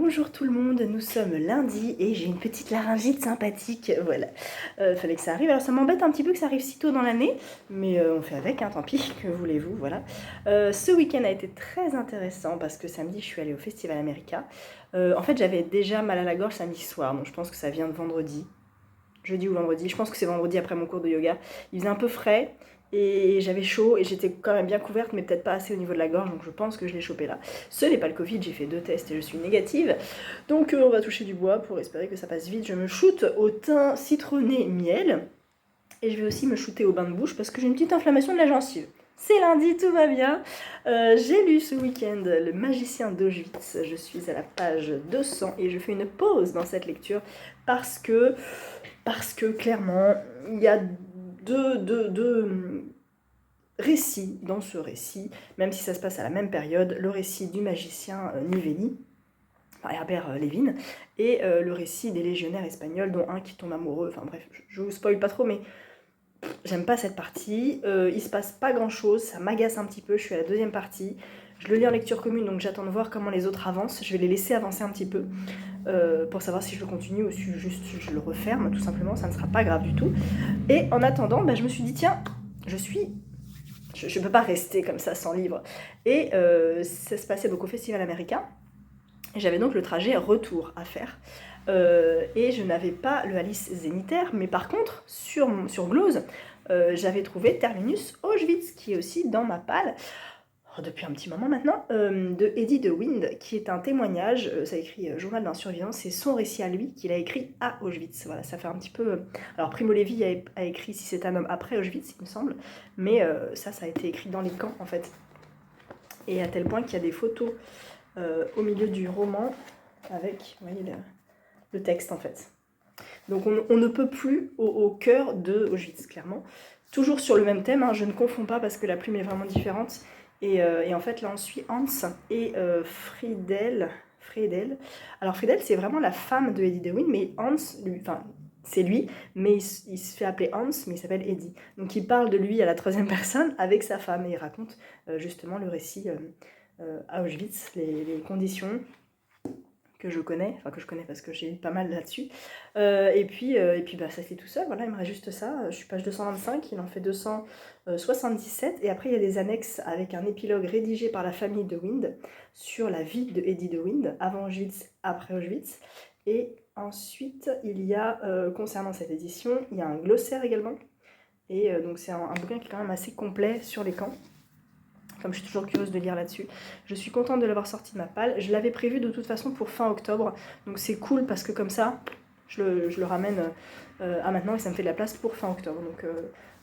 Bonjour tout le monde, nous sommes lundi et j'ai une petite laryngite sympathique, voilà. Fallait que ça arrive, alors ça m'embête un petit peu que ça arrive si tôt dans l'année, mais on fait avec, hein, tant pis, que voulez-vous, voilà. Ce week-end a été très intéressant parce que samedi je suis allée au Festival America. En fait j'avais déjà mal à la gorge samedi soir, donc je pense que ça vient de vendredi. Jeudi ou vendredi, je pense que c'est vendredi après mon cours de yoga. Il faisait un peu frais et j'avais chaud et j'étais quand même bien couverte mais peut-être pas assez au niveau de la gorge, donc je pense que je l'ai chopé là. Ce n'est pas le Covid, j'ai fait 2 tests et je suis négative, donc on va toucher du bois pour espérer que ça passe vite. Je me shoote au thym citronné miel et je vais aussi me shooter au bain de bouche parce que j'ai une petite inflammation de la gencive. C'est lundi, tout va bien. J'ai lu ce week-end Le Magicien d'Auschwitz. Je suis à la page 200 et je fais une pause dans cette lecture parce que clairement, il y a deux récits dans ce récit, même si ça se passe à la même période, le récit du magicien Nivelli, enfin Herbert Lévin, et le récit des légionnaires espagnols, dont un qui tombe amoureux, enfin bref, je vous spoil pas trop, mais j'aime pas cette partie, il se passe pas grand chose, ça m'agace un petit peu, je suis à la deuxième partie, je le lis en lecture commune, donc j'attends de voir comment les autres avancent, je vais les laisser avancer un petit peu, pour savoir si je le continue ou si juste je le referme, tout simplement, ça ne sera pas grave du tout. Et en attendant, je me suis dit, tiens, je peux pas rester comme ça sans livre. Et ça se passait donc au Festival Américain, et j'avais donc le trajet retour à faire. Et je n'avais pas le Alice Zénithère, mais par contre, sur Glose, j'avais trouvé Terminus Auschwitz, qui est aussi dans ma palle, depuis un petit moment maintenant, de Eddie de Wind, qui est un témoignage, ça écrit Journal d'un survivant, c'est son récit à lui qu'il a écrit à Auschwitz. Voilà, ça fait un petit peu... Alors Primo Levi a écrit Si c'est un homme après Auschwitz, il me semble, mais ça a été écrit dans les camps en fait. Et à tel point qu'il y a des photos au milieu du roman avec, vous voyez, le texte en fait. Donc on ne peut plus au cœur de Auschwitz, clairement. Toujours sur le même thème, hein, je ne confonds pas parce que la plume est vraiment différente. Et en fait, là, on suit Hans et Friedel. Alors, Friedel, c'est vraiment la femme de Eddie de Win, mais Hans, c'est lui, mais il se fait appeler Hans, mais il s'appelle Eddie. Donc, il parle de lui à la troisième personne avec sa femme, et il raconte justement le récit à Auschwitz, les conditions que je connais parce que j'ai eu pas mal là-dessus. Et puis ça c'est tout seul, voilà, il me reste juste ça. Je suis page 225, il en fait 277. Et après, il y a des annexes avec un épilogue rédigé par la famille de Wind sur la vie de Eddie de Wind, avant Auschwitz, après Auschwitz. Et ensuite, il y a, concernant cette édition, il y a un glossaire également. Et donc c'est un bouquin qui est quand même assez complet sur les camps. Comme je suis toujours curieuse de lire là-dessus. Je suis contente de l'avoir sorti de ma palle. Je l'avais prévu de toute façon pour fin octobre. Donc c'est cool parce que comme ça, je le ramène à maintenant et ça me fait de la place pour fin octobre. Donc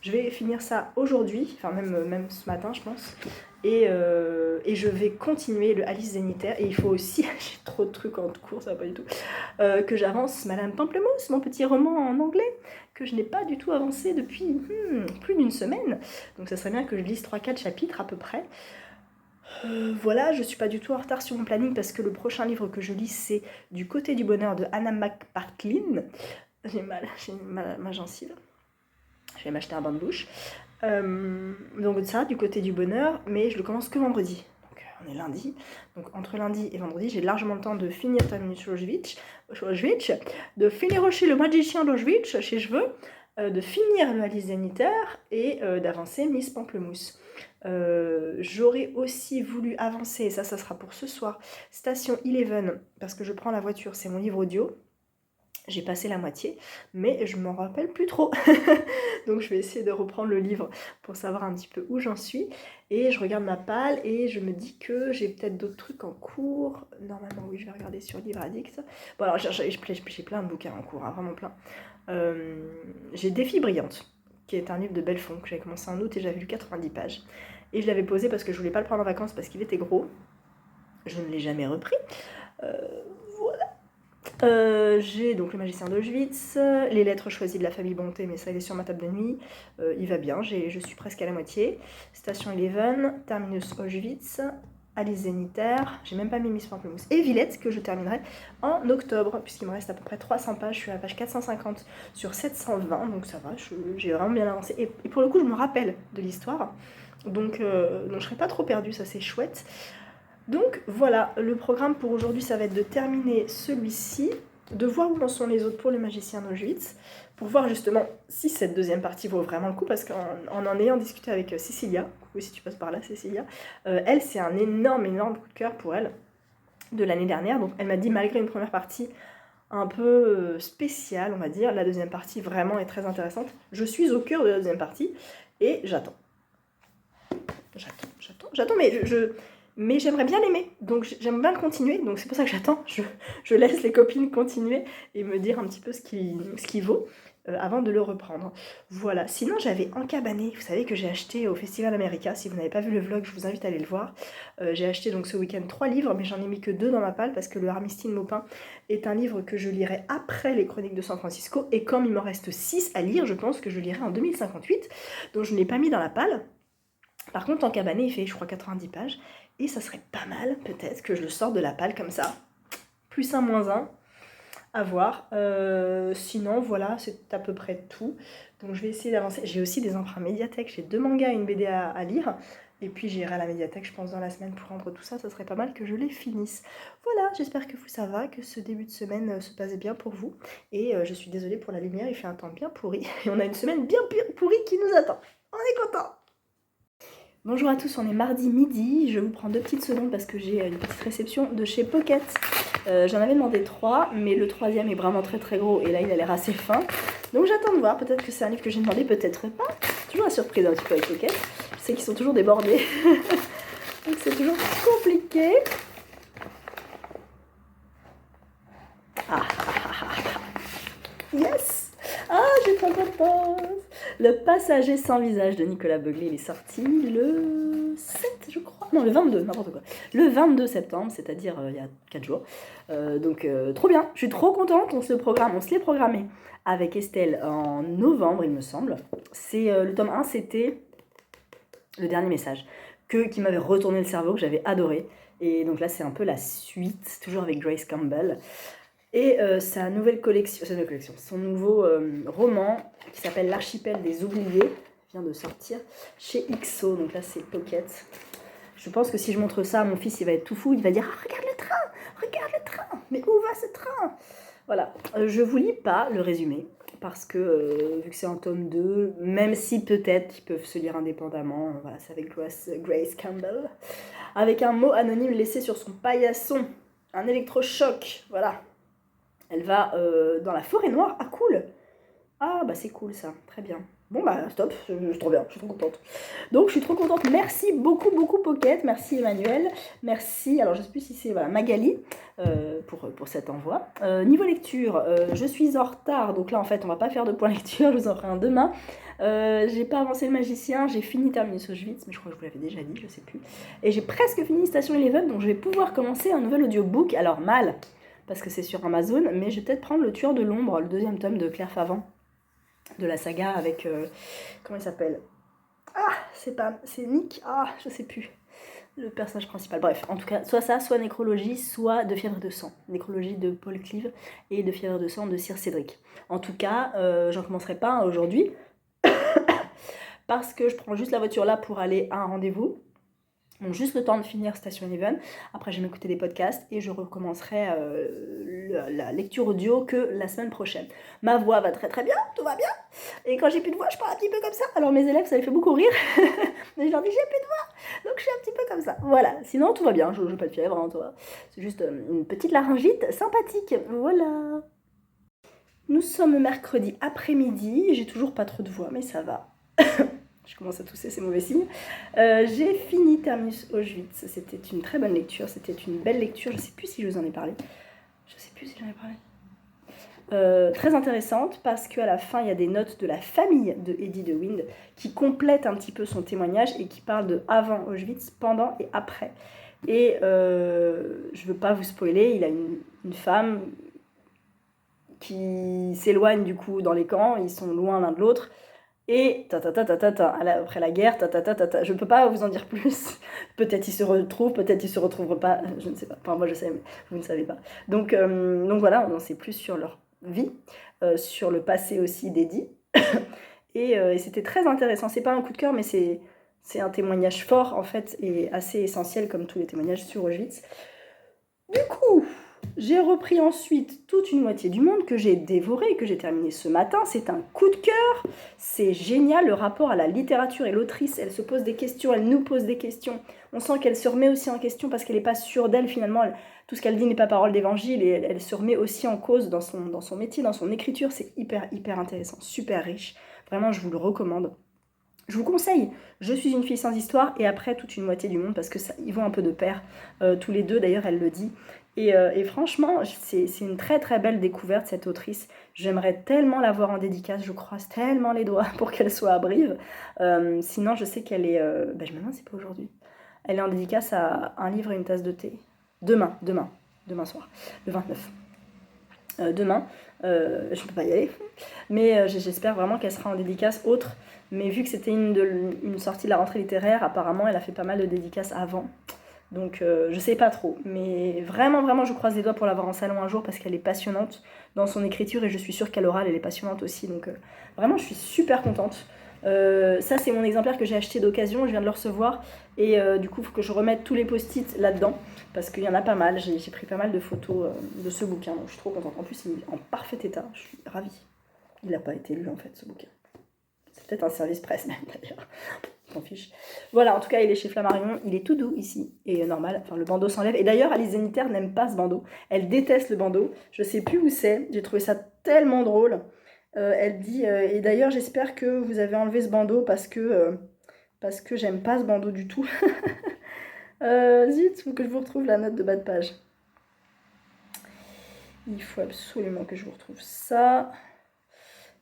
je vais finir ça aujourd'hui, enfin même ce matin je pense. Et je vais continuer le Alice Zénithère. Et il faut aussi, j'ai trop de trucs en cours, ça va pas du tout, que j'avance Madame Pamplemousse, mon petit roman en anglais, que je n'ai pas du tout avancé depuis plus d'une semaine. Donc ça serait bien que je lise 3-4 chapitres à peu près. Voilà, je suis pas du tout en retard sur mon planning parce que le prochain livre que je lis, c'est Du côté du bonheur de Anna McPartlin. J'ai mal à ma gencive. Je vais m'acheter un bain de bouche. Donc ça, Du côté du bonheur, mais je le commence que vendredi. Donc on est lundi. Donc entre lundi et vendredi, j'ai largement le temps de finir Terminus Auschwitz, de finir aussi Le Magicien d'Auschwitz, si je veux, de finir le Alice Zénithère et d'avancer Miss Pamplemousse. J'aurais aussi voulu avancer, et ça sera pour ce soir, Station Eleven, parce que je prends la voiture, c'est mon livre audio. J'ai passé la moitié, mais je m'en rappelle plus trop. Donc je vais essayer de reprendre le livre pour savoir un petit peu où j'en suis. Et je regarde ma palle et je me dis que j'ai peut-être d'autres trucs en cours. Normalement, oui, je vais regarder sur Livre Addict. Bon, alors j'ai plein de bouquins en cours, hein, vraiment plein. J'ai Défi Brillante, qui est un livre de Belfond que j'avais commencé en août et j'avais lu 90 pages. Et je l'avais posé parce que je voulais pas le prendre en vacances parce qu'il était gros. Je ne l'ai jamais repris. Voilà. J'ai donc Le Magicien d'Auschwitz, Les lettres choisies de la famille Bonté, mais ça il est sur ma table de nuit, il va bien, je suis presque à la moitié. Station Eleven, Terminus Auschwitz, Alice Zénithère, j'ai même pas mis Miss Pamplemousse, et Villette que je terminerai en octobre, puisqu'il me reste à peu près 300 pages, je suis à la page 450 sur 720, donc ça va, j'ai vraiment bien avancé, et pour le coup je me rappelle de l'histoire, donc je serai pas trop perdue, ça c'est chouette. Donc voilà, le programme pour aujourd'hui, ça va être de terminer celui-ci, de voir où en sont les autres pour le magicien d'Auschwitz, pour voir justement si cette deuxième partie vaut vraiment le coup, parce qu'en ayant discuté avec Cécilia, oui si tu passes par là Cécilia, elle c'est un énorme coup de cœur pour elle de l'année dernière, donc elle m'a dit malgré une première partie un peu spéciale on va dire, la deuxième partie vraiment est très intéressante, je suis au cœur de la deuxième partie et j'attends, mais j'aimerais bien l'aimer, donc j'aime bien le continuer, donc c'est pour ça que j'attends, je laisse les copines continuer et me dire un petit peu ce qui vaut avant de le reprendre. Voilà, sinon j'avais encabané, vous savez que j'ai acheté au Festival America, si vous n'avez pas vu le vlog, je vous invite à aller le voir. J'ai acheté donc ce week-end 3 livres, mais j'en ai mis que 2 dans ma palle parce que le Armistice Maupin est un livre que je lirai après les Chroniques de San Francisco, et comme il m'en reste 6 à lire, je pense que je lirai en 2058, donc je ne l'ai pas mis dans la palle. Par contre, en cabané, il fait, je crois, 90 pages. Et ça serait pas mal, peut-être, que je le sorte de la palle comme ça. Plus un, moins un. À voir. Sinon, voilà, c'est à peu près tout. Donc, je vais essayer d'avancer. J'ai aussi des emprunts médiathèque. J'ai 2 mangas et une BD à lire. Et puis, j'irai à la médiathèque, je pense, dans la semaine pour rendre tout ça. Ça serait pas mal que je les finisse. Voilà, j'espère que ça va, que ce début de semaine se passe bien pour vous. Et je suis désolée pour la lumière, il fait un temps bien pourri. Et on a une semaine bien pourrie qui nous attend. On est content. Bonjour à tous, on est mardi midi, je vous prends 2 petites secondes parce que j'ai une petite réception de chez Pocket. J'en avais demandé 3, mais le 3e est vraiment très très gros et là il a l'air assez fin. Donc j'attends de voir, peut-être que c'est un livre que j'ai demandé, peut-être pas. Toujours la surprise un petit peu avec Pocket, je sais qu'ils sont toujours débordés, donc c'est toujours compliqué. Yes! Ah, j'ai trop contente! Le passager sans visage de Nicolas Beuglet, il est sorti le 7, je crois. Non, le 22, n'importe quoi. Le 22 septembre, c'est-à-dire il y a 4 jours. Donc, trop bien. Je suis trop contente. On se l'est programmé avec Estelle en novembre, il me semble. C'est le tome 1, c'était le dernier message qui m'avait retourné le cerveau, que j'avais adoré. Et donc là, c'est un peu la suite, toujours avec Grace Campbell. Et sa nouvelle collection, son nouveau roman qui s'appelle L'archipel des oubliés vient de sortir chez XO, donc là c'est Pocket. Je pense que si je montre ça à mon fils, il va être tout fou, il va dire ah, regarde le train, mais où va ce train? Voilà, je vous lis pas le résumé parce que vu que c'est en tome 2, même si peut-être ils peuvent se lire indépendamment, voilà, c'est avec Grace Campbell, avec un mot anonyme laissé sur son paillasson, un électrochoc, voilà. Elle va dans la forêt noire. Ah, cool! Ah, bah c'est cool ça. Très bien. Bon, bah stop, c'est trop bien, je suis trop contente. Donc, je suis trop contente. Merci beaucoup, Pocket. Merci Emmanuel. Merci, alors je ne sais plus si c'est Magali pour cet envoi. Niveau lecture, je suis en retard. Donc là, en fait, on va pas faire de point lecture. Je vous en ferai un demain. J'ai pas avancé le magicien. J'ai fini Terminus Auschwitz, mais je crois que je vous l'avais déjà dit, je sais plus. Et j'ai presque fini Station Eleven, donc je vais pouvoir commencer un nouvel audiobook. Alors, mal, parce que c'est sur Amazon, mais je vais peut-être prendre Le Tueur de l'ombre, le 2e tome de Claire Favant, de la saga avec, comment il s'appelle? Ah, c'est Nick, ah, je sais plus, le personnage principal. Bref, en tout cas, soit ça, soit Nécrologie, soit De fièvre de sang. Nécrologie de Paul Clive et De fièvre de sang de Sir Cédric. En tout cas, j'en commencerai pas un aujourd'hui, parce que je prends juste la voiture là pour aller à un rendez-vous. Donc juste le temps de finir Station Eleven, après je vais m'écouter des podcasts et je recommencerai la lecture audio que la semaine prochaine. Ma voix va très très bien, tout va bien, et quand j'ai plus de voix je parle un petit peu comme ça, alors mes élèves ça les fait beaucoup rire, mais je leur dis j'ai plus de voix, donc je suis un petit peu comme ça, voilà, sinon tout va bien, je n'ai pas de fièvre, hein, toi. C'est juste une petite laryngite sympathique, voilà. Nous sommes mercredi après-midi, j'ai toujours pas trop de voix mais ça va. Je commence à tousser, c'est mauvais signe. J'ai fini Terminus Auschwitz. C'était une très bonne lecture. C'était une belle lecture. Je ne sais plus si je vous en ai parlé. Très intéressante parce qu'à la fin, il y a des notes de la famille de Eddie de Wind qui complètent un petit peu son témoignage et qui parlent de avant Auschwitz, pendant et après. Et je ne veux pas vous spoiler, il a une femme qui s'éloigne du coup dans les camps. Ils sont loin l'un de l'autre. Et après la guerre, je ne peux pas vous en dire plus. Peut-être ils se retrouvent, peut-être ils se retrouveront pas, je ne sais pas. Enfin, moi je sais, mais vous ne savez pas. Donc voilà, on en sait plus sur leur vie, sur le passé aussi d'Eddie. Et c'était très intéressant. C'est pas un coup de cœur, mais c'est C'est un témoignage fort, en fait, et assez essentiel, comme tous les témoignages sur Auschwitz. Du coup, j'ai repris ensuite toute une moitié du monde que j'ai dévoré, que j'ai terminé ce matin. C'est un coup de cœur, c'est génial, le rapport à la littérature et l'autrice, elle se pose des questions, elle nous pose des questions. On sent qu'elle se remet aussi en question parce qu'elle n'est pas sûre d'elle finalement. Tout ce qu'elle dit n'est pas parole d'évangile et elle se remet aussi en cause dans son métier, dans son écriture. C'est hyper intéressant, super riche. Vraiment, je vous le recommande. Je vous conseille Je suis une fille sans histoire et après toute une moitié du monde parce que ça, ils vont un peu de pair, tous les deux d'ailleurs elle le dit. Et franchement, c'est une très belle découverte cette autrice. J'aimerais tellement la voir en dédicace, je croise tellement les doigts pour qu'elle soit à Brive. Sinon je sais qu'elle est... je me demande si c'est pas aujourd'hui. Elle est en dédicace à un livre et une tasse de thé. Demain soir, le 29. Demain, je ne peux pas y aller, mais j'espère vraiment qu'elle sera en dédicace autre. Mais vu que c'était une sortie de la rentrée littéraire, apparemment elle a fait pas mal de dédicaces avant. Donc je sais pas trop, mais vraiment je croise les doigts pour l'avoir en salon un jour parce qu'elle est passionnante dans son écriture et je suis sûre qu'à l'oral elle est passionnante aussi. Donc vraiment je suis super contente. Ça c'est mon exemplaire que j'ai acheté d'occasion, je viens de le recevoir et du coup il faut que je remette tous les post-it là-dedans parce qu'il y en a pas mal, j'ai pris pas mal de photos de ce bouquin, donc je suis trop contente. En plus il est en parfait état, je suis ravie. Il n'a pas été lu en fait ce bouquin. C'est peut-être un service presse même d'ailleurs. S'en fiche. Voilà, en tout cas, il est chez Flammarion. Il est tout doux ici et normal. Enfin, le bandeau s'enlève. Et d'ailleurs, Alice Zeniter n'aime pas ce bandeau. Elle déteste le bandeau. Je sais plus où c'est. J'ai trouvé ça tellement drôle. Elle dit et d'ailleurs, j'espère que vous avez enlevé ce bandeau parce que j'aime pas ce bandeau du tout. Zut, faut que je vous retrouve la note de bas de page. Il faut absolument que je vous retrouve ça.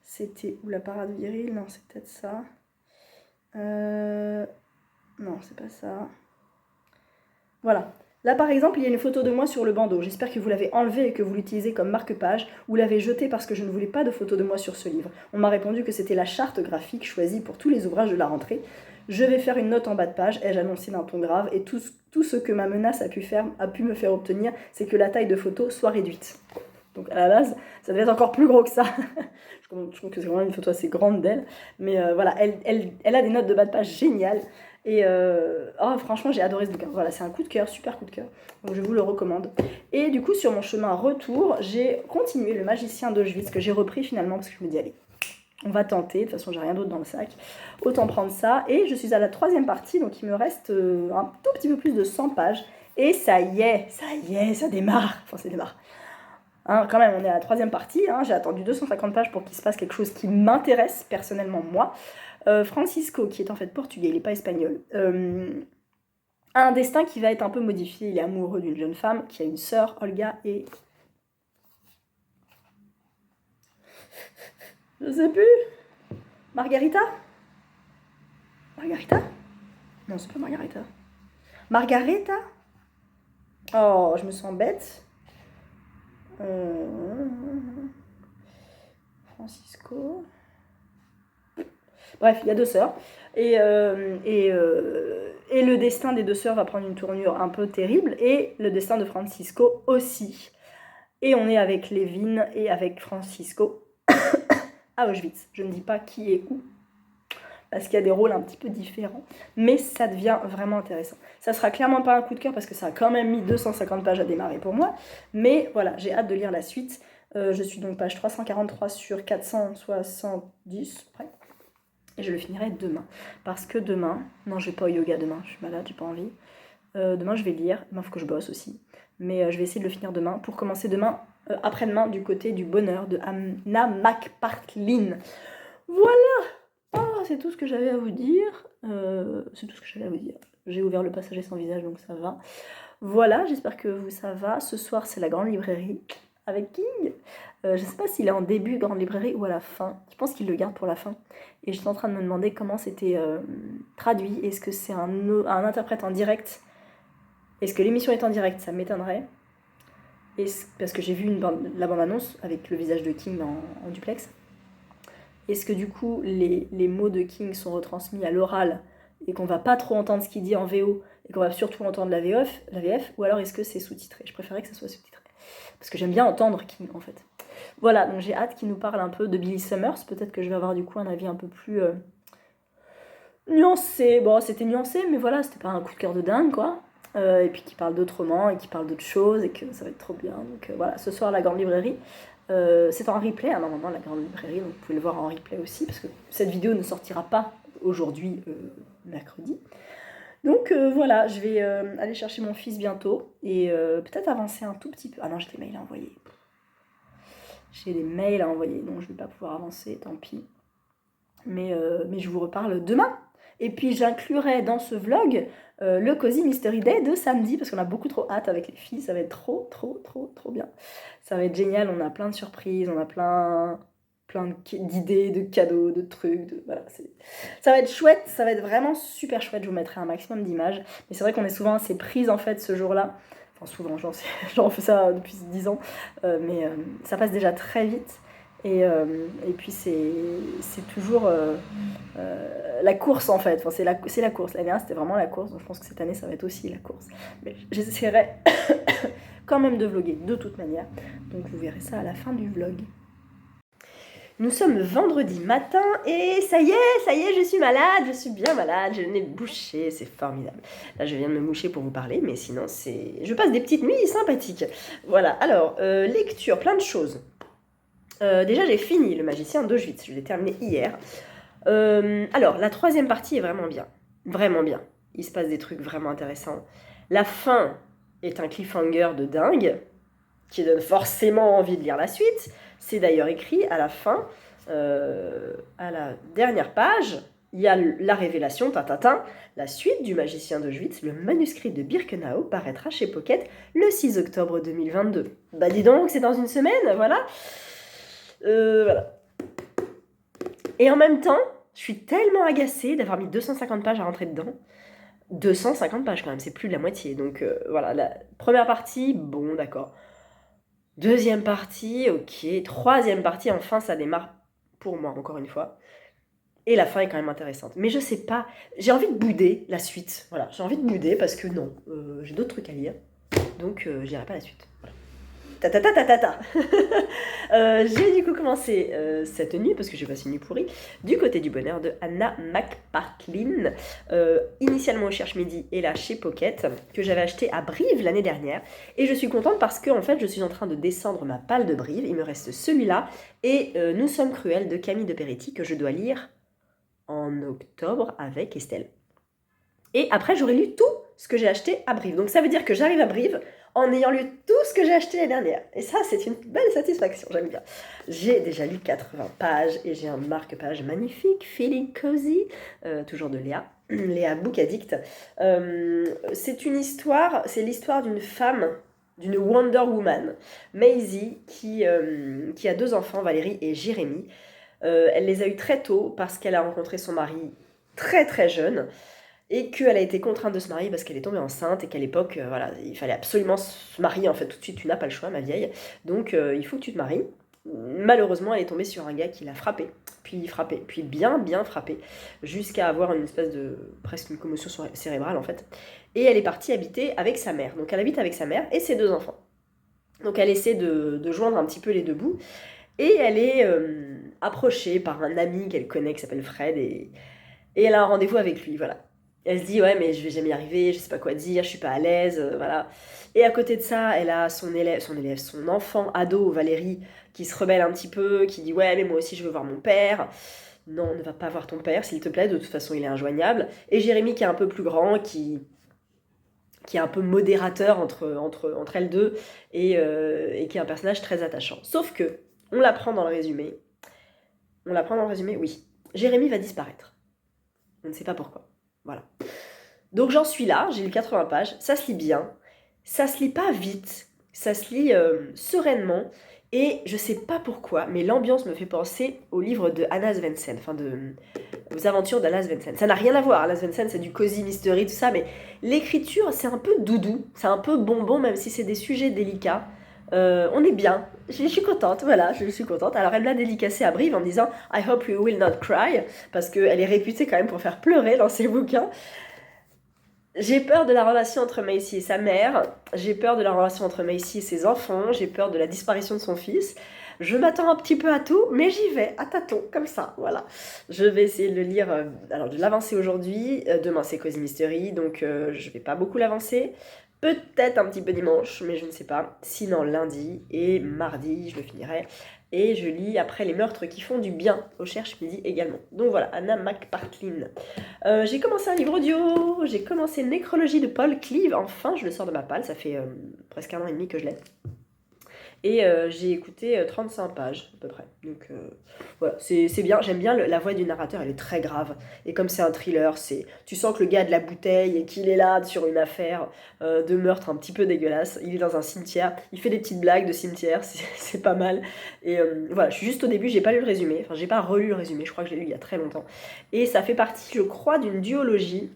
C'était où la parade virile? Non, c'est peut-être ça. Non, c'est pas ça. Voilà. Là, par exemple, il y a une photo de moi sur le bandeau. J'espère que vous l'avez enlevé et que vous l'utilisez comme marque-page ou l'avez jeté parce que je ne voulais pas de photo de moi sur ce livre. On m'a répondu que c'était la charte graphique choisie pour tous les ouvrages de la rentrée. Je vais faire une note en bas de page, ai-je annoncé d'un ton grave, et tout ce que ma menace a pu me faire obtenir, c'est que la taille de photo soit réduite. Donc à la base, ça devait être encore plus gros que ça. Je trouve que c'est vraiment une photo assez grande d'elle. Mais voilà, elle a des notes de bas de page géniales. Et franchement, j'ai adoré ce bouquin. Voilà, c'est un coup de cœur, super coup de cœur. Donc je vous le recommande. Et du coup, sur mon chemin retour, j'ai continué Le Magicien d'Auschwitz, que j'ai repris finalement, parce que je me dis, allez, on va tenter. De toute façon, j'ai rien d'autre dans le sac. Autant prendre ça. Et je suis à la 3e partie, donc il me reste un tout petit peu plus de 100 pages. Et ça y est, ça démarre. Enfin, ça démarre. Hein, quand même, on est à la 3e partie, hein, j'ai attendu 250 pages pour qu'il se passe quelque chose qui m'intéresse personnellement, moi. Francisco, qui est en fait portugais, il n'est pas espagnol, a un destin qui va être un peu modifié. Il est amoureux d'une jeune femme qui a une sœur, Olga, et... Je sais plus. Margarita? Non, c'est pas Margarita. Margareta? Oh, je me sens bête. Francisco. Bref, il y a 2 sœurs. Et le destin des 2 sœurs va prendre une tournure un peu terrible. Et le destin de Francisco aussi. Et on est avec Levin et avec Francisco à Auschwitz. Je ne dis pas qui est où, parce qu'il y a des rôles un petit peu différents. Mais ça devient vraiment intéressant. Ça sera clairement pas un coup de cœur, parce que ça a quand même mis 250 pages à démarrer pour moi. Mais voilà, j'ai hâte de lire la suite. Je suis donc page 343 sur 470, près. Et je le finirai demain. Parce que demain... Non, je vais pas au yoga demain, je suis malade, j'ai pas envie. Demain, je vais lire. Il faut que je bosse aussi. Mais je vais essayer de le finir demain. Pour commencer demain, après-demain, du côté du bonheur de Anna McPartlin. Voilà. Oh, c'est tout ce que j'avais à vous dire. J'ai ouvert le passager sans visage, donc ça va. Voilà, j'espère que vous, ça va. Ce soir, c'est la grande librairie avec King. Je ne sais pas s'il est en début grande librairie ou à la fin. Je pense qu'il le garde pour la fin. Et j'étais en train de me demander comment c'était traduit. Est-ce que c'est un interprète en direct? Est-ce que l'émission est en direct? Ça m'étonnerait. Parce que j'ai vu la bande-annonce avec le visage de King en duplex. Est-ce que du coup, les mots de King sont retransmis à l'oral et qu'on va pas trop entendre ce qu'il dit en VO et qu'on va surtout entendre la VF, ou alors est-ce que c'est sous-titré? Je préférais que ça soit sous-titré. Parce que j'aime bien entendre King, en fait. Voilà, donc j'ai hâte qu'il nous parle un peu de Billy Summers. Peut-être que je vais avoir du coup un avis un peu plus nuancé. Bon, c'était nuancé, mais voilà, c'était pas un coup de cœur de dingue, quoi. Et puis qui parle d'autres romans et qui parle d'autres choses et que ça va être trop bien. Donc voilà, ce soir, la Grande Librairie. C'est en replay, hein, normalement, la Grande Librairie, donc vous pouvez le voir en replay aussi, parce que cette vidéo ne sortira pas aujourd'hui, mercredi. Donc voilà, je vais aller chercher mon fils bientôt et peut-être avancer un tout petit peu. Ah non, j'ai des mails à envoyer. J'ai des mails à envoyer, donc je ne vais pas pouvoir avancer, tant pis. Mais je vous reparle demain. Et puis j'inclurai dans ce vlog le Cozy Mystery Day de samedi, parce qu'on a beaucoup trop hâte avec les filles, ça va être trop bien. Ça va être génial, on a plein de surprises, on a plein d'idées, de cadeaux, de trucs, voilà, ça va être chouette, ça va être vraiment super chouette, je vous mettrai un maximum d'images. Mais c'est vrai qu'on est souvent assez prises en fait ce jour-là. Enfin souvent, j'en fais ça depuis 10 ans, mais ça passe déjà très vite. Et puis c'est toujours la course en fait, enfin, c'est la course. L'année dernière c'était vraiment la course, donc je pense que cette année ça va être aussi la course. Mais j'essaierai quand même de vlogger de toute manière, donc vous verrez ça à la fin du vlog. Nous sommes vendredi matin et ça y est, je suis malade, je suis bien malade, j'ai le nez bouché, c'est formidable. Là je viens de me moucher pour vous parler, mais sinon je passe des petites nuits sympathiques. Voilà, alors lecture, plein de choses. Déjà j'ai fini Le Magicien d'Auschwitz, je l'ai terminé hier. Alors la troisième partie est vraiment bien, il se passe des trucs vraiment intéressants. La fin est un cliffhanger de dingue, qui donne forcément envie de lire la suite. C'est d'ailleurs écrit à la fin, à la dernière page, il y a la révélation, la suite du Magicien d'Auschwitz, le manuscrit de Birkenau paraîtra chez Pocket le 6 octobre 2022. Bah dis donc, c'est dans une semaine, voilà. Voilà. Et en même temps, je suis tellement agacée d'avoir mis 250 pages à rentrer dedans. 250 pages quand même, c'est plus de la moitié. Donc voilà, la première partie, bon d'accord. Deuxième partie, ok. Troisième partie, enfin ça démarre pour moi, encore une fois. Et la fin est quand même intéressante. Mais je sais pas, j'ai envie de bouder la suite. Voilà, j'ai envie de bouder parce que non, j'ai d'autres trucs à lire. Donc je n'irai pas la suite. Voilà. J'ai du coup commencé cette nuit, parce que j'ai passé une nuit pourrie, Du côté du bonheur de Anna McPartlin, initialement au Cherche Midi et là chez Pocket, que j'avais acheté à Brive l'année dernière. Et je suis contente parce que en fait, je suis en train de descendre ma palle de Brive. Il me reste celui-là et Nous sommes cruels de Camille de Peretti, que je dois lire en octobre avec Estelle. Et après, j'aurai lu tout ce que j'ai acheté à Brive. Donc ça veut dire que j'arrive à Brive en ayant lu tout ce que j'ai acheté l'année dernière. Et ça, c'est une belle satisfaction, j'aime bien. J'ai déjà lu 80 pages et j'ai un marque-page magnifique, Feeling Cozy, toujours de Léa Book Addict. C'est l'histoire d'une femme, d'une Wonder Woman, Maisie, qui a 2 enfants, Valérie et Jérémy. Elle les a eus très tôt parce qu'elle a rencontré son mari très très jeune, et qu'elle a été contrainte de se marier parce qu'elle est tombée enceinte et qu'à l'époque, voilà, il fallait absolument se marier en fait tout de suite, tu n'as pas le choix ma vieille, donc il faut que tu te maries. Malheureusement, elle est tombée sur un gars qui l'a frappée, puis bien frappée, jusqu'à avoir une espèce de, presque une commotion cérébrale en fait, et elle est partie habiter avec sa mère. Donc elle habite avec sa mère et ses 2 enfants. Donc elle essaie de joindre un petit peu les 2 bouts, et elle est approchée par un ami qu'elle connaît qui s'appelle Fred, et elle a un rendez-vous avec lui, voilà. Elle se dit, ouais, mais je vais jamais y arriver, je sais pas quoi dire, je suis pas à l'aise, voilà. Et à côté de ça, elle a son enfant ado, Valérie, qui se rebelle un petit peu, qui dit, ouais, mais moi aussi je veux voir mon père. Non, ne va pas voir ton père, s'il te plaît, de toute façon il est injoignable. Et Jérémy, qui est un peu plus grand, qui est un peu modérateur entre elles deux, et qui est un personnage très attachant. Sauf que, on l'apprend dans le résumé, oui, Jérémy va disparaître. On ne sait pas pourquoi. Voilà. Donc j'en suis là, j'ai lu 80 pages, ça se lit bien, ça se lit pas vite, ça se lit sereinement, et je sais pas pourquoi, mais l'ambiance me fait penser au livre de Anna Svensson, enfin aux aventures d'Anna Svensson. Ça n'a rien à voir, Anna Svensson c'est du cozy mystery, tout ça, mais l'écriture c'est un peu doudou, c'est un peu bonbon, même si c'est des sujets délicats. On est bien, je suis contente, voilà, je suis contente. Alors elle me l'a dédicacé à Brive en me disant « I hope you will not cry », parce qu'elle est réputée quand même pour faire pleurer dans ses bouquins. J'ai peur de la relation entre Macy et sa mère, j'ai peur de la relation entre Macy et ses enfants, j'ai peur de la disparition de son fils. Je m'attends un petit peu à tout, mais j'y vais à tâtons, comme ça, voilà. Je vais essayer de le lire, alors de l'avancer aujourd'hui. Demain c'est Cozy Mystery, donc je vais pas beaucoup l'avancer. Peut-être un petit peu dimanche, mais je ne sais pas. Sinon lundi et mardi, je le finirai. Et je lis après Les meurtres qui font du bien au Cherche Midi également. Donc voilà, Anna McPartlin. J'ai commencé un livre audio, j'ai commencé Nécrologie de Paul Cleave. Enfin, je le sors de ma palle, ça fait presque 1 an et demi que je l'ai. Et j'ai écouté 35 pages à peu près. Donc voilà, c'est bien, j'aime bien la voix du narrateur, elle est très grave. Et comme c'est un thriller, tu sens que le gars a de la bouteille et qu'il est là sur une affaire de meurtre un petit peu dégueulasse. Il est dans un cimetière, il fait des petites blagues de cimetière, c'est pas mal. Et voilà, je suis juste au début, j'ai pas lu le résumé, enfin j'ai pas relu le résumé, je crois que je l'ai lu il y a très longtemps. Et ça fait partie, je crois, d'une duologie.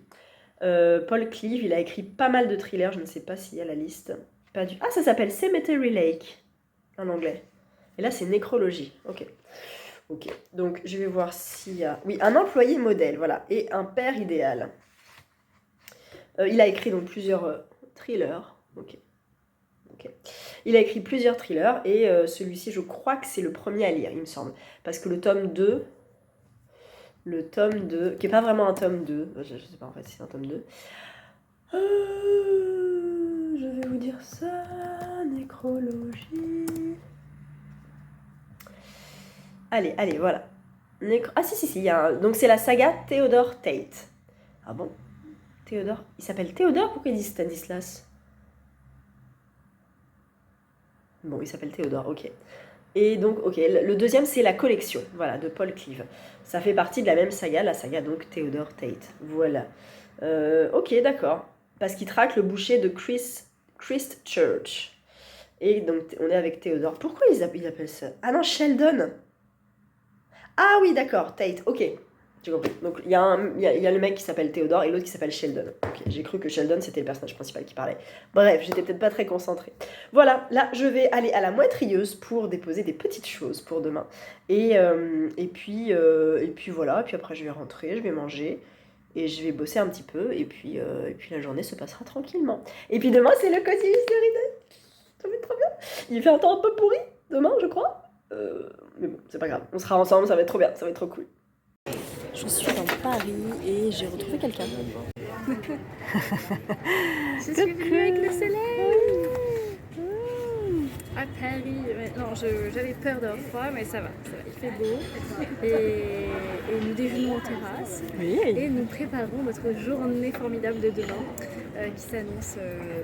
Paul Cleave, il a écrit pas mal de thrillers, je ne sais pas s'il y a la liste. Pas du... Ah, ça s'appelle Cemetery Lake en anglais. Et là, c'est nécrologie. Ok. Ok. Donc, je vais voir s'il y a... Oui, un employé modèle, voilà. Et un père idéal. Il a écrit donc plusieurs thrillers. Ok. Ok. Il a écrit plusieurs thrillers et celui-ci, je crois que c'est le premier à lire, il me semble. Parce que le tome 2, qui n'est pas vraiment un tome 2, je ne sais pas en fait si c'est un tome 2. Je vais vous dire ça, nécrologie... Allez, voilà. Ah si, il y a donc c'est la saga Theodore Tate. Ah bon? Théodore? Il s'appelle Théodore? Pourquoi il dit Stanislas? Bon, il s'appelle Théodore, ok. Et donc, ok, le deuxième c'est la collection, voilà, de Paul Cleave. Ça fait partie de la même saga, la saga donc Theodore Tate. Voilà. Ok, d'accord. Parce qu'il traque le bûcher de Christ Church. Et donc, on est avec Théodore. Pourquoi ils appellent ça? Ah non, Sheldon! Ah oui, d'accord, Tate, ok. J'ai compris. Donc il y a le mec qui s'appelle Théodore et l'autre qui s'appelle Sheldon. Ok, j'ai cru que Sheldon c'était le personnage principal qui parlait. Bref, j'étais peut-être pas très concentrée. Voilà, là je vais aller à la moitrieuse pour déposer des petites choses pour demain. Et puis voilà, et puis après je vais rentrer, je vais manger et je vais bosser un petit peu et puis la journée se passera tranquillement. Et puis demain c'est le Cozy Mystery Day. Ça va être trop bien. Il fait un temps un peu pourri demain, je crois. Mais bon, c'est pas grave. On sera ensemble, ça va être trop bien, ça va être trop cool. Je suis dans Paris et j'ai retrouvé quelqu'un. Je suis venue avec le soleil. À Paris, non, j'avais peur d'un froid, mais ça va, il fait beau. Et nous déjeunons en terrasse. Oui. Et nous préparons notre journée formidable de demain, qui s'annonce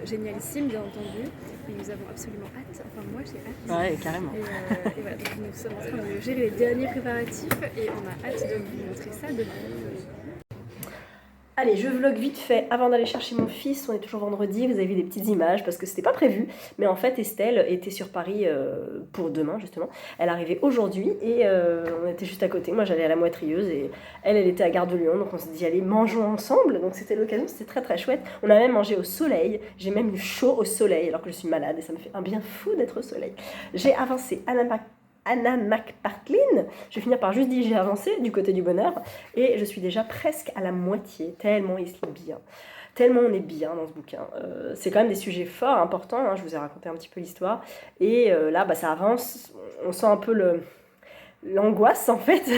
génialissime, bien entendu. Et nous avons absolument hâte, enfin moi j'ai hâte. Ouais, carrément. Et voilà, donc nous sommes en train de gérer les derniers préparatifs et on a hâte de vous montrer ça demain. Allez, je vlog vite fait avant d'aller chercher mon fils. On est toujours vendredi, vous avez vu des petites images parce que c'était pas prévu. Mais en fait, Estelle était sur Paris pour demain, justement. Elle arrivait aujourd'hui et on était juste à côté. Moi, j'allais à la moitrieuse et elle était à Gare de Lyon. Donc on s'est dit, allez, mangeons ensemble. Donc c'était l'occasion, c'était très très chouette. On a même mangé au soleil. J'ai même eu chaud au soleil alors que je suis malade et ça me fait un bien fou d'être au soleil. J'ai avancé Anna McPartlin. Je vais finir par juste dire j'ai avancé du côté du bonheur et je suis déjà presque à la moitié, tellement il se lit bien. Tellement on est bien dans ce bouquin. C'est quand même des sujets forts, importants, hein, je vous ai raconté un petit peu l'histoire. Et là, ça avance, on sent un peu l'angoisse en fait.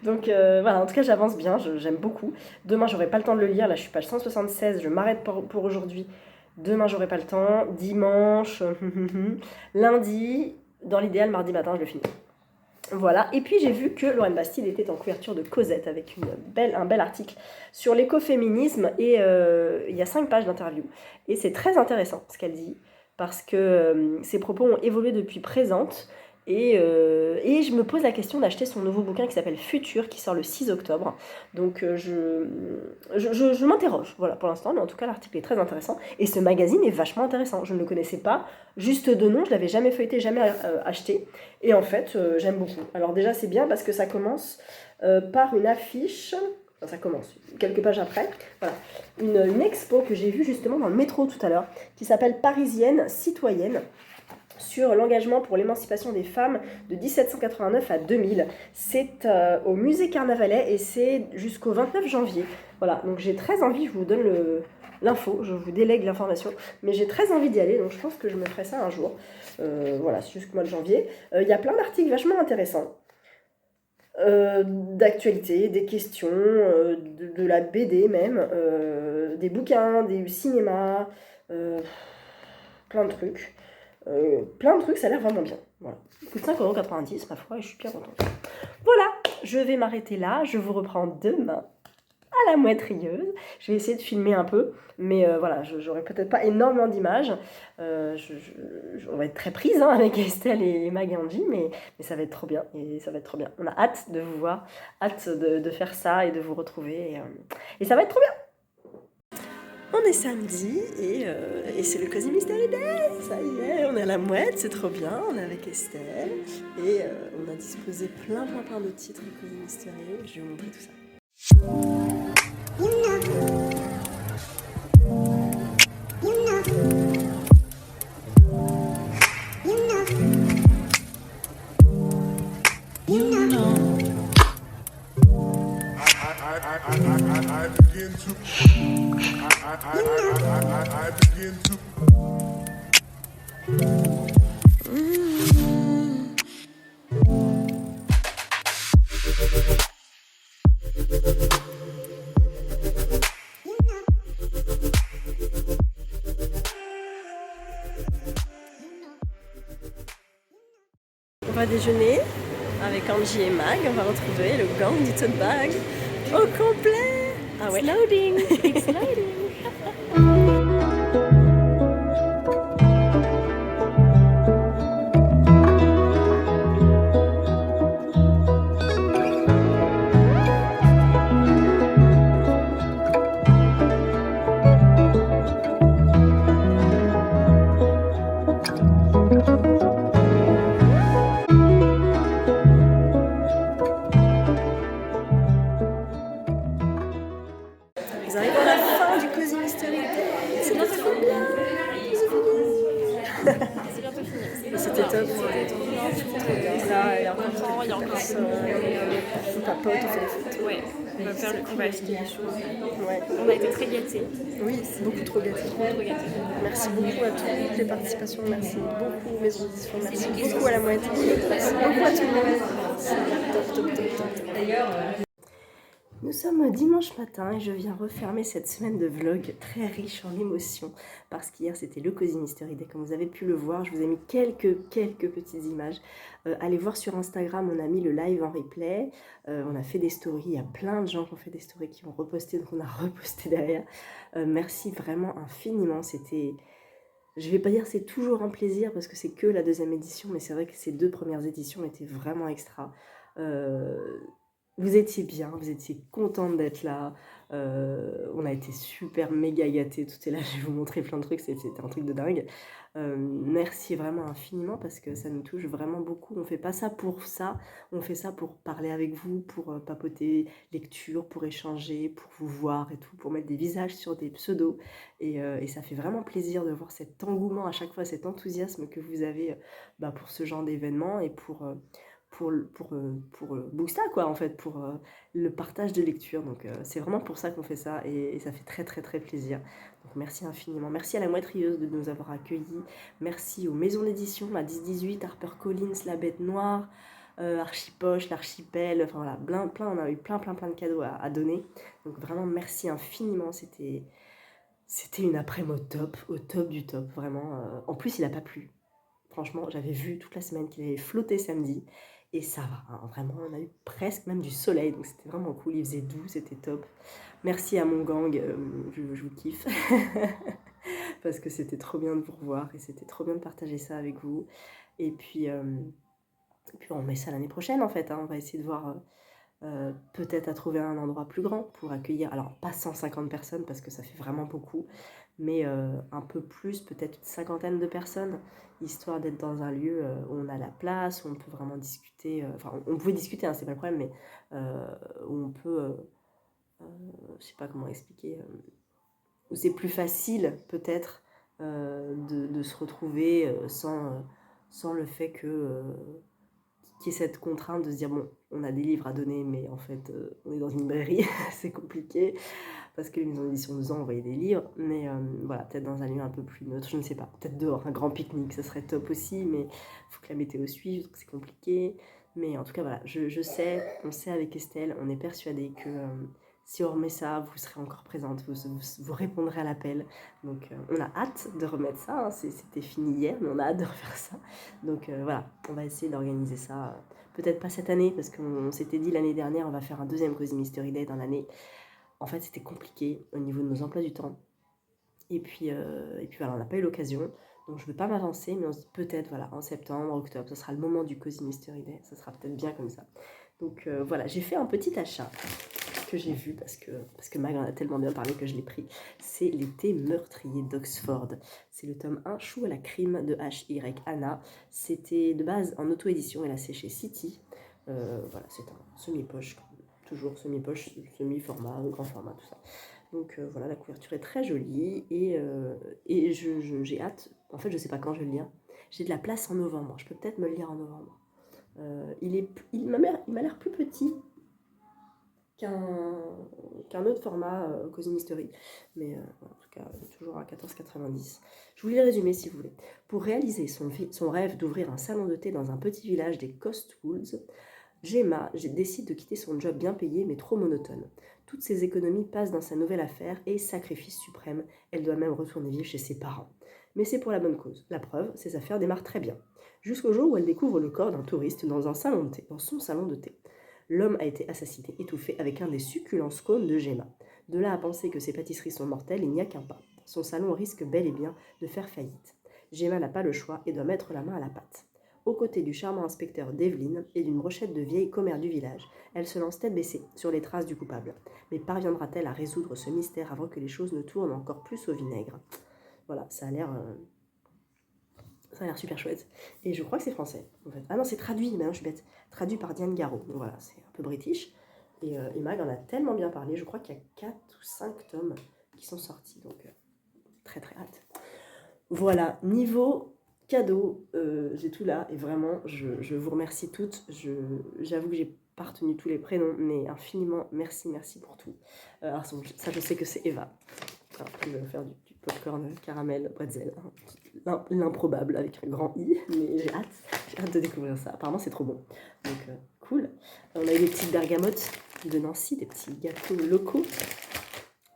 Donc voilà, en tout cas j'avance bien, j'aime beaucoup. Demain j'aurai pas le temps de le lire, là je suis page 176, je m'arrête pour aujourd'hui. Demain j'aurai pas le temps, dimanche, lundi... Dans l'idéal, mardi matin, je le finis. Voilà, et puis j'ai vu que Lorraine Bastide était en couverture de Cosette avec un bel article sur l'écoféminisme et il y a 5 pages d'interview. Et c'est très intéressant ce qu'elle dit, parce que ses propos ont évolué depuis présente. Et je me pose la question d'acheter son nouveau bouquin qui s'appelle Futur, qui sort le 6 octobre. Donc je m'interroge, voilà, pour l'instant, mais en tout cas l'article est très intéressant. Et ce magazine est vachement intéressant, je ne le connaissais pas, juste de nom, je l'avais jamais feuilleté, jamais acheté. Et en fait, j'aime beaucoup. Alors déjà c'est bien parce que ça commence par une affiche... Enfin, ça commence quelques pages après, voilà, une expo que j'ai vue justement dans le métro tout à l'heure, qui s'appelle Parisienne citoyenne, sur l'engagement pour l'émancipation des femmes de 1789 à 2000. C'est au musée Carnavalet et c'est jusqu'au 29 janvier. Voilà, donc j'ai très envie, je vous donne l'info, je vous délègue l'information. Mais j'ai très envie d'y aller, donc je pense que je me ferai ça un jour. Voilà, c'est jusqu'au mois de janvier. Il y a plein d'articles vachement intéressants. D'actualité, des questions, de la BD même, des bouquins, des cinémas, plein de trucs. Ça a l'air vraiment bien. Voilà. Il coûte 5,90 € ma foi et je suis bien contente. Voilà, je vais m'arrêter là, je vous reprends demain à la mouette rieuse. Je vais essayer de filmer un peu, mais voilà, j'aurai peut-être pas énormément d'images. On va être très prise avec Estelle et Mag et Angie, mais ça va être trop bien. Et ça va être trop bien. On a hâte de vous voir, hâte de faire ça et de vous retrouver. Et ça va être trop bien. On est samedi et c'est le Cozy Mystery Day. Ça y est, on est à la mouette, c'est trop bien. On est avec Estelle et on a disposé plein de titres du Cozy Mystery. Je vais vous montrer tout ça. I begin to On va déjeuner avec Angie et Mag. On va retrouver le gang du tote bag au complet. Ah ouais. It's loading. It's loading. Vous arrivez à la fin du Cozy Mystery Day. C'est bientôt fini. C'est bientôt fini. C'était top. C'était trop bien, c'était trop bien. Là, il y a encore Il y a encore personne. On papote, on fait des photos. Ouais, on va acheter des choses. Ouais. On a été très gâtés. Oui, c'est beaucoup trop gâté. Trop gâtés. Merci beaucoup à toutes les participations. Merci beaucoup aux maisons d'édition. Merci beaucoup à la mouette. Merci beaucoup à tout le monde. Top. Nous sommes dimanche matin et je viens refermer cette semaine de vlog très riche en émotions parce qu'hier c'était le Cozy Mystery Day. Comme vous avez pu le voir, je vous ai mis quelques petites images. Allez voir sur Instagram, on a mis le live en replay, on a fait des stories, il y a plein de gens qui ont fait des stories qui ont reposté, donc on a reposté derrière. Merci vraiment infiniment, c'était... Je vais pas dire c'est toujours un plaisir parce que c'est que la deuxième édition, mais c'est vrai que ces deux premières éditions étaient vraiment extra. Vous étiez bien, vous étiez contente d'être là, on a été super méga gâtés, tout est là, je vais vous montrer plein de trucs, c'était un truc de dingue. Merci vraiment infiniment parce que ça nous touche vraiment beaucoup, on fait pas ça pour ça, on fait ça pour parler avec vous, pour papoter lecture, pour échanger, pour vous voir et tout, pour mettre des visages sur des pseudos et ça fait vraiment plaisir de voir cet engouement à chaque fois, cet enthousiasme que vous avez pour ce genre d'événement et pour Booksta quoi en fait, pour le partage de lecture, donc c'est vraiment pour ça qu'on fait ça et ça fait très plaisir, donc merci infiniment, merci à la mouette rieuse de nous avoir accueillis, merci aux maisons d'édition, la 10-18, HarperCollins, La Bête Noire, Archipoche, l'Archipel, enfin voilà, on a eu plein de cadeaux à donner, donc vraiment merci infiniment, c'était une après-midi au top du top, vraiment, en plus il a pas plu. Franchement, j'avais vu toute la semaine qu'il avait flotté samedi. Et ça va, hein, vraiment, on a eu presque même du soleil. Donc c'était vraiment cool, il faisait doux, c'était top. Merci à mon gang, je vous kiffe. Parce que c'était trop bien de vous revoir et c'était trop bien de partager ça avec vous. Et puis on met ça l'année prochaine en fait. Hein, on va essayer de voir peut-être à trouver un endroit plus grand pour accueillir. Alors pas 150 personnes parce que ça fait vraiment beaucoup. Mais un peu plus, peut-être une cinquantaine de personnes, histoire d'être dans un lieu où on a la place, où on peut vraiment discuter, enfin on pouvait discuter, hein, c'est pas le problème, mais où on peut, je sais pas comment expliquer, où c'est plus facile peut-être de se retrouver sans le fait que qu'il y ait cette contrainte de se dire bon, on a des livres à donner, mais en fait on est dans une librairie, c'est compliqué. parce que les maisons d'édition nous ont envoyé des livres, mais voilà, peut-être dans un lieu un peu plus neutre, je ne sais pas, peut-être dehors, un grand pique-nique, ce serait top aussi, mais il faut que la météo suive, donc c'est compliqué. Mais en tout cas, voilà, je sais, on sait avec Estelle, on est persuadé que si on remet ça, vous serez encore présente, vous répondrez à l'appel. Donc on a hâte de remettre ça, hein. C'était fini hier, mais on a hâte de refaire ça. Donc voilà, on va essayer d'organiser ça. Peut-être pas cette année, parce qu'on s'était dit l'année dernière, on va faire un deuxième Cozy Mystery Day dans l'année. En fait, c'était compliqué au niveau de nos emplois du temps. Et puis voilà, on n'a pas eu l'occasion. Donc je ne veux pas m'avancer, mais on se dit peut-être, voilà, en septembre, octobre, ce sera le moment du Cozy Mystery Day. Ça sera peut-être bien comme ça. Donc voilà, j'ai fait un petit achat que j'ai vu parce que Mag en a tellement bien parlé que je l'ai pris. C'est Les Thés meurtriers d'Oxford. C'est le tome 1, Chou à la crime de H.Y. Anna. C'était de base en auto-édition, elle a séché City. Voilà, c'est un semi-poche, toujours semi-poche, semi-format, grand format, tout ça. Donc voilà, la couverture est très jolie et j'ai hâte. En fait, je ne sais pas quand je vais le lire. J'ai de la place en novembre. Je peux peut-être me le lire en novembre. Il m'a l'air plus petit qu'un autre format Cozy Mystery. Mais en tout cas, toujours à 14,90. Je vous lis le résumé si vous voulez. Pour réaliser son rêve d'ouvrir un salon de thé dans un petit village des Cotswolds, Gemma décide de quitter son job bien payé mais trop monotone. Toutes ses économies passent dans sa nouvelle affaire et, sacrifice suprême, elle doit même retourner vivre chez ses parents. Mais c'est pour la bonne cause. La preuve, ses affaires démarrent très bien. Jusqu'au jour où elle découvre le corps d'un touriste dans son salon de thé. L'homme a été assassiné, étouffé avec un des succulents scones de Gemma. De là à penser que ses pâtisseries sont mortelles, il n'y a qu'un pas. Son salon risque bel et bien de faire faillite. Gemma n'a pas le choix et doit mettre la main à la pâte. Aux côtés du charmant inspecteur Devlin et d'une brochette de vieilles commères du village, elle se lance tête baissée sur les traces du coupable. Mais parviendra-t-elle à résoudre ce mystère avant que les choses ne tournent encore plus au vinaigre? Voilà, ça a l'air super chouette. Et je crois que c'est français, en fait. Ah non, c'est traduit, maintenant je suis bête. Traduit par Diane Garot. Donc voilà, c'est un peu british. Et Mag en a tellement bien parlé. Je crois qu'il y a 4 ou 5 tomes qui sont sortis. Donc très très hâte. Voilà, niveau cadeau, j'ai tout là. Et vraiment, je vous remercie toutes. J'avoue que j'ai pas retenu tous les prénoms, mais infiniment merci pour tout. Alors ça, je sais que c'est Eva. Alors, je vais faire du popcorn caramel bretzel. L'improbable avec un grand I, mais j'ai hâte de découvrir ça. Apparemment, c'est trop bon. Donc, cool. On a eu des petites bergamotes de Nancy, des petits gâteaux locaux.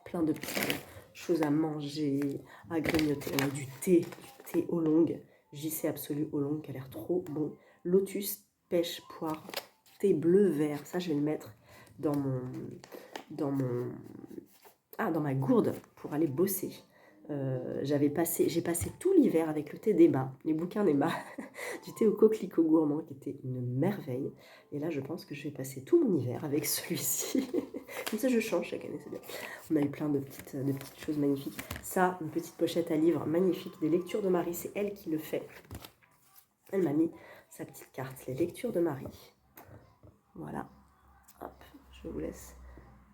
Plein de petites choses à manger, à grignoter. On a du thé oolong, JC Absolu oolong qui a l'air trop bon. Lotus, pêche, poire, thé bleu vert. Ça, je vais le mettre dans ma gourde pour aller bosser. J'ai passé tout l'hiver avec le thé d'Emma, les bouquins d'Emma, du thé au coquelicot gourmand qui était une merveille. Et là, je pense que je vais passer tout mon hiver avec celui-ci. Comme ça, je change chaque année, c'est bien. On a eu plein de petites choses magnifiques. Ça, une petite pochette à livres magnifique des lectures de Marie, c'est elle qui le fait. Elle m'a mis sa petite carte, les lectures de Marie. Voilà. Hop, je vous laisse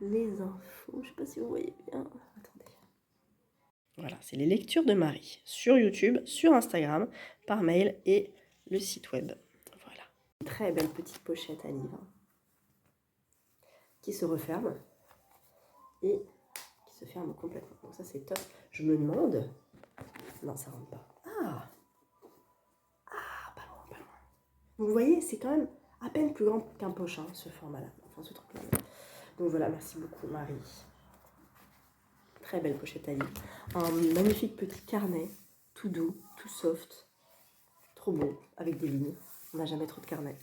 les infos. Je ne sais pas si vous voyez bien. Attendez. Voilà, c'est les lectures de Marie sur YouTube, sur Instagram, par mail et le site web. Voilà. Une très belle petite pochette à livres qui se referme et qui se ferme complètement. Donc ça, c'est top. Je me demande... Non, ça rentre pas. Ah, pas loin. Donc, vous voyez, c'est quand même à peine plus grand qu'un poche, hein, ce format-là. Enfin, ce truc-là. Donc voilà, merci beaucoup Marie. Très belle pochette à livres. Un magnifique petit carnet, tout doux, tout soft, trop beau, avec des lignes. On n'a jamais trop de carnet.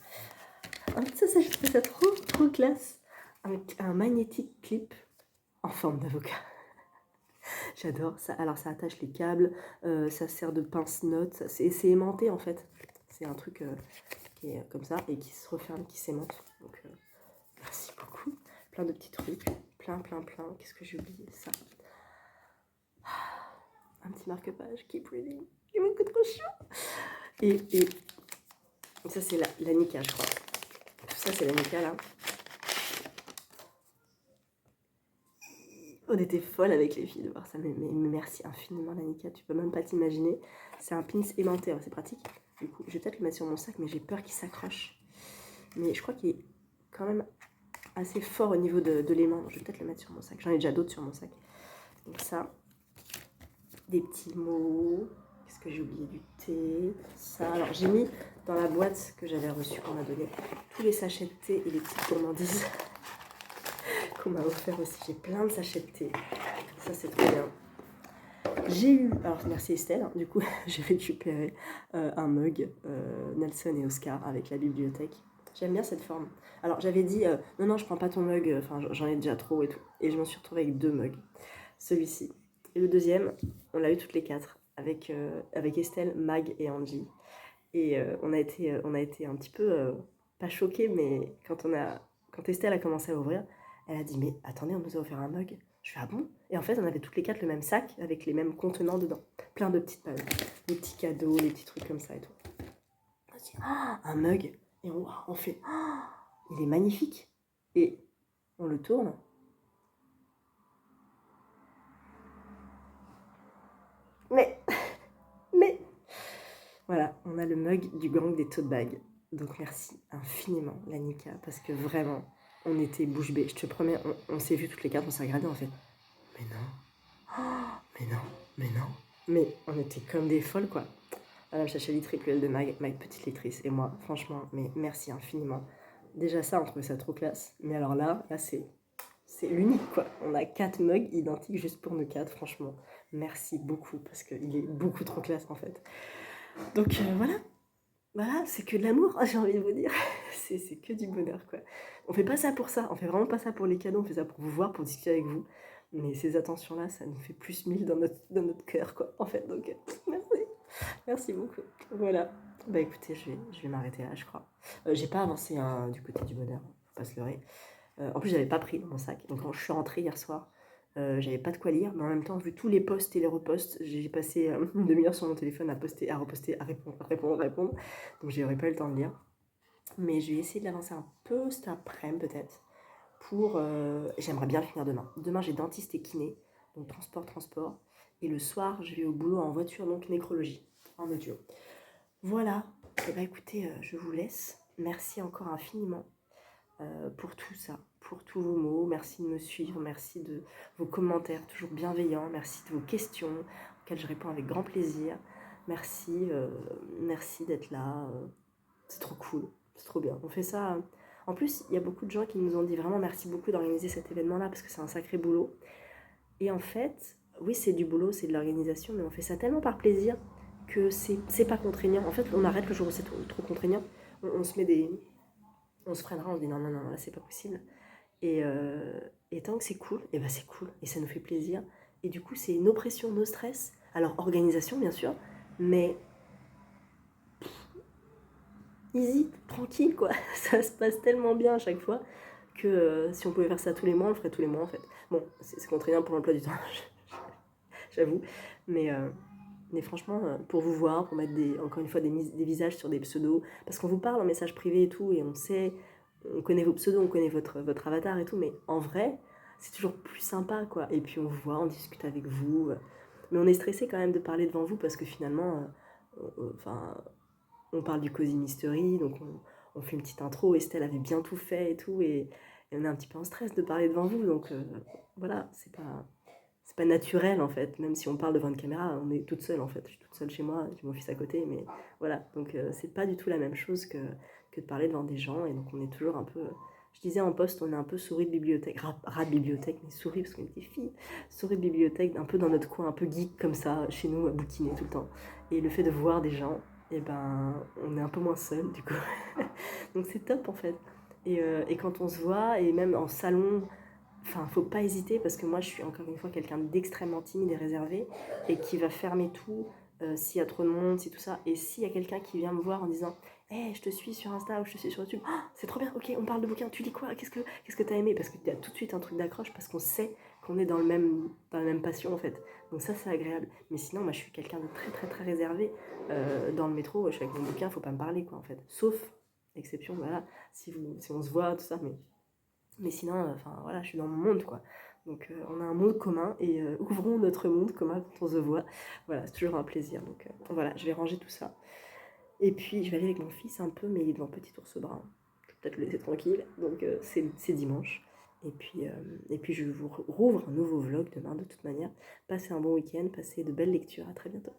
Ça, je trouve ça trop classe. Avec un magnétique clip en forme d'avocat. J'adore ça. Alors ça attache les câbles, ça sert de pince-notes. C'est aimanté en fait. C'est un truc qui est comme ça et qui se referme, qui s'aimante. Donc merci beaucoup. Plein de petits trucs. Plein. Qu'est-ce que j'ai oublié? Ça. Un petit marque-page. Keep reading. Il est beaucoup trop chaud. Et ça, c'est la Nika, je crois. Tout ça, c'est la Nika, là. On était folle avec les filles de voir ça. Mais merci infiniment, la Nika. Tu peux même pas t'imaginer. C'est un pins aimanté. C'est pratique. Du coup, je vais peut-être le mettre sur mon sac, mais j'ai peur qu'il s'accroche. Mais je crois qu'il est quand même assez fort au niveau de l'aimant. Je vais peut-être le mettre sur mon sac. J'en ai déjà d'autres sur mon sac. Donc ça, des petits mots. Qu'est-ce que j'ai oublié? Du thé. Ça, alors j'ai mis dans la boîte que j'avais reçue qu'on m'a donné tous les sachets de thé et les petites gourmandises qu'on m'a offert aussi. J'ai plein de sachets de thé. Ça, c'est trop bien. J'ai eu, alors merci Estelle, hein, du coup j'ai récupéré un mug Nelson et Oscar avec la bibliothèque. J'aime bien cette forme. Alors j'avais dit non je prends pas ton mug, enfin j'en ai déjà trop et tout. Et je m'en suis retrouvée avec 2 mugs. Celui-ci. Et le deuxième, on l'a eu toutes les 4 avec Estelle, Mag et Angie. Et on a été un petit peu, pas choqués, mais quand Estelle a commencé à ouvrir, elle a dit mais attendez, on nous a offert un mug. Je fais ah bon? Et en fait, on avait toutes les 4 le même sac avec les mêmes contenants dedans. Plein de petites des petits cadeaux, des petits trucs comme ça et tout. On se dit ah, un mug. Et on fait ah, il est magnifique. Et on le tourne. Mais voilà, on a le mug du gang des tote bags. Donc merci infiniment, Lanika, parce que vraiment, on était bouche bée. Je te promets, on s'est vu toutes les 4, on s'est regardé, on fait mais non, oh, mais non, mais non. Mais on était comme des folles, quoi. Madame Chachali, triple L de Mag, petite lectrice. Et moi, franchement, mais merci infiniment. Déjà ça, on trouvait ça trop classe. Mais alors là c'est l'unique, quoi. On a 4 mugs identiques juste pour nous 4, franchement. Merci beaucoup, parce qu'il est beaucoup trop classe, en fait. Donc voilà, c'est que de l'amour, j'ai envie de vous dire. C'est que du bonheur, quoi. On fait pas ça pour ça, on fait vraiment pas ça pour les cadeaux, on fait ça pour vous voir, pour discuter avec vous. Mais ces attentions-là, ça nous fait plus 1000 dans notre cœur, quoi, en fait. Donc, merci. Merci beaucoup. Voilà. Bah écoutez, je vais m'arrêter là, je crois. J'ai pas avancé du côté du bonheur, faut pas se leurrer. En plus, j'avais pas pris mon sac. Donc, quand je suis rentrée hier soir, j'avais pas de quoi lire. Mais en même temps, vu tous les posts et les reposts, j'ai passé une demi-heure sur mon téléphone à poster, à reposter, à répondre. Donc, j'aurais pas eu le temps de lire. Mais je vais essayer de l'avancer un peu cet après-midi, peut-être. J'aimerais bien le finir demain. Demain, j'ai dentiste et kiné. Donc, transport. Et le soir, je vais au boulot en voiture, donc nécrologie, en audio. Voilà. Et bah écoutez, je vous laisse. Merci encore infiniment pour tout ça, pour tous vos mots. Merci de me suivre, merci de vos commentaires toujours bienveillants, merci de vos questions auxquelles je réponds avec grand plaisir. Merci d'être là. C'est trop cool, c'est trop bien. On fait ça. En plus, il y a beaucoup de gens qui nous ont dit vraiment merci beaucoup d'organiser cet événement-là parce que c'est un sacré boulot. Et en fait, oui, c'est du boulot, c'est de l'organisation, mais on fait ça tellement par plaisir que c'est pas contraignant. En fait, on arrête le jour où c'est trop contraignant. On se met on se freinera, on se dit non, là c'est pas possible. Et tant que c'est cool, et bah c'est cool, et ça nous fait plaisir. Et du coup, c'est nos pressions, nos stress. Alors, organisation, bien sûr, mais easy, tranquille, quoi. Ça se passe tellement bien à chaque fois que si on pouvait faire ça tous les mois, on le ferait tous les mois, en fait. Bon, c'est contraignant pour l'emploi du temps, j'avoue. Mais franchement, pour vous voir, pour mettre encore une fois des visages sur des pseudos, parce qu'on vous parle en message privé et tout, et on connaît vos pseudos, on connaît votre avatar et tout, mais en vrai, c'est toujours plus sympa, quoi. Et puis on vous voit, on discute avec vous. Mais on est stressé quand même de parler devant vous, parce que finalement, on parle du Cozy Mystery, donc on fait une petite intro, Estelle avait bien tout fait et tout, et on est un petit peu en stress de parler devant vous, donc voilà, c'est pas naturel en fait, même si on parle devant une caméra, on est toute seule en fait, je suis toute seule chez moi, j'ai mon fils à côté, mais voilà, donc c'est pas du tout la même chose que de parler devant des gens, et donc on est toujours un peu, je disais en poste, on est un peu souris de bibliothèque, rat de bibliothèque, mais souris parce qu'on était filles, souris de bibliothèque, un peu dans notre coin, un peu geek comme ça, chez nous, à bouquiner tout le temps, et le fait de voir des gens, et ben on est un peu moins seul du coup, donc c'est top en fait, et quand on se voit, et même en salon, enfin, faut pas hésiter parce que moi, je suis encore une fois quelqu'un d'extrêmement timide et réservé et qui va fermer tout s'il y a trop de monde, si tout ça. Et s'il y a quelqu'un qui vient me voir en disant hey, je te suis sur Insta ou je te suis sur YouTube, oh, c'est trop bien, ok, on parle de bouquins, tu lis quoi, qu'est-ce que t'as aimé? Parce qu'il y a tout de suite un truc d'accroche parce qu'on sait qu'on est dans la même passion en fait. Donc ça, c'est agréable. Mais sinon, moi, je suis quelqu'un de très très très réservé. Dans le métro, je suis avec mon bouquin, faut pas me parler quoi en fait. Sauf, exception, voilà, si on se voit, tout ça, mais sinon, enfin voilà, je suis dans mon monde quoi. Donc on a un monde commun et ouvrons notre monde commun quand on se voit. Voilà, c'est toujours un plaisir. Donc voilà, je vais ranger tout ça. Et puis je vais aller avec mon fils un peu, mais il est devant Petit Ours Brun. peut-être le laisser tranquille. Donc c'est dimanche. Et puis je vous rouvre un nouveau vlog demain de toute manière. Passez un bon week-end, passez de belles lectures. À très bientôt.